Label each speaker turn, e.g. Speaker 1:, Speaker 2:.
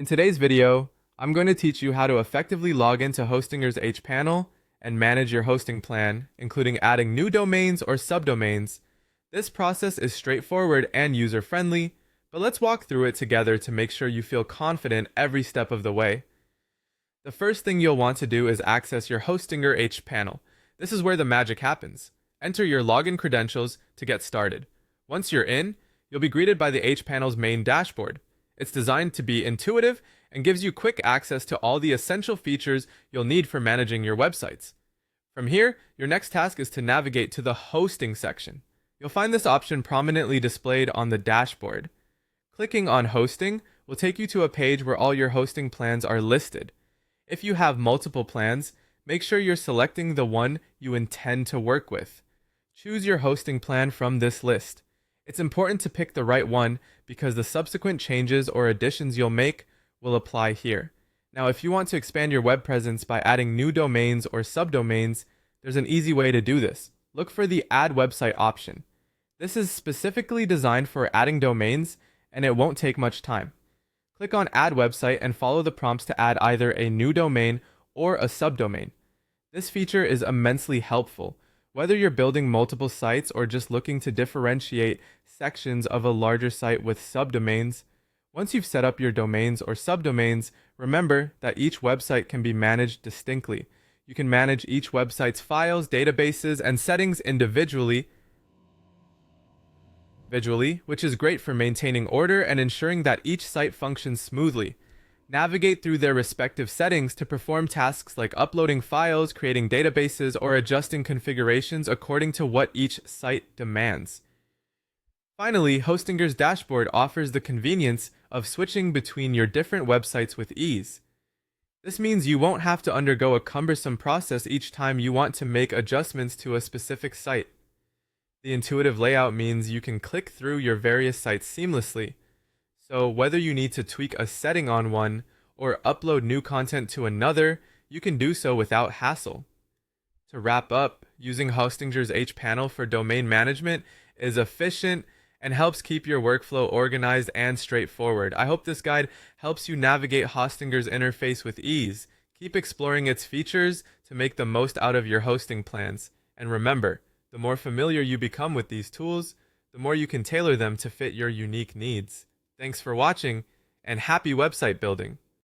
Speaker 1: In today's video, I'm going to teach you how to effectively log into Hostinger's hPanel and manage your hosting plan, including adding new domains or subdomains. This process is straightforward and user-friendly, but let's walk through it together to make sure you feel confident every step of the way. The first thing you'll want to do is access your Hostinger hPanel. This is where the magic happens. Enter your login credentials to get started. Once you're in, you'll be greeted by the hPanel's main dashboard. It's designed to be intuitive and gives you quick access to all the essential features you'll need for managing your websites. From here, your next task is to navigate to the hosting section. You'll find this option prominently displayed on the dashboard. Clicking on hosting will take you to a page where all your hosting plans are listed. If you have multiple plans, make sure you're selecting the one you intend to work with. Choose your hosting plan from this list. It's important to pick the right one because the subsequent changes or additions you'll make will apply here. Now, if you want to expand your web presence by adding new domains or subdomains, there's an easy way to do this. Look for the Add Website option. This is specifically designed for adding domains, and it won't take much time. Click on Add Website and follow the prompts to add either a new domain or a subdomain. This feature is immensely helpful. Whether you're building multiple sites or just looking to differentiate sections of a larger site with subdomains, once you've set up your domains or subdomains, remember that each website can be managed distinctly. You can manage each website's files, databases, and settings individually, which is great for maintaining order and ensuring that each site functions smoothly. Navigate through their respective settings to perform tasks like uploading files, creating databases, or adjusting configurations according to what each site demands. Finally, Hostinger's dashboard offers the convenience of switching between your different websites with ease. This means you won't have to undergo a cumbersome process each time you want to make adjustments to a specific site. The intuitive layout means you can click through your various sites seamlessly. So whether you need to tweak a setting on one or upload new content to another, you can do so without hassle. To wrap up, using Hostinger's hPanel for domain management is efficient and helps keep your workflow organized and straightforward. I hope this guide helps you navigate Hostinger's interface with ease. Keep exploring its features to make the most out of your hosting plans. And remember, the more familiar you become with these tools, the more you can tailor them to fit your unique needs. Thanks for watching, and happy website building!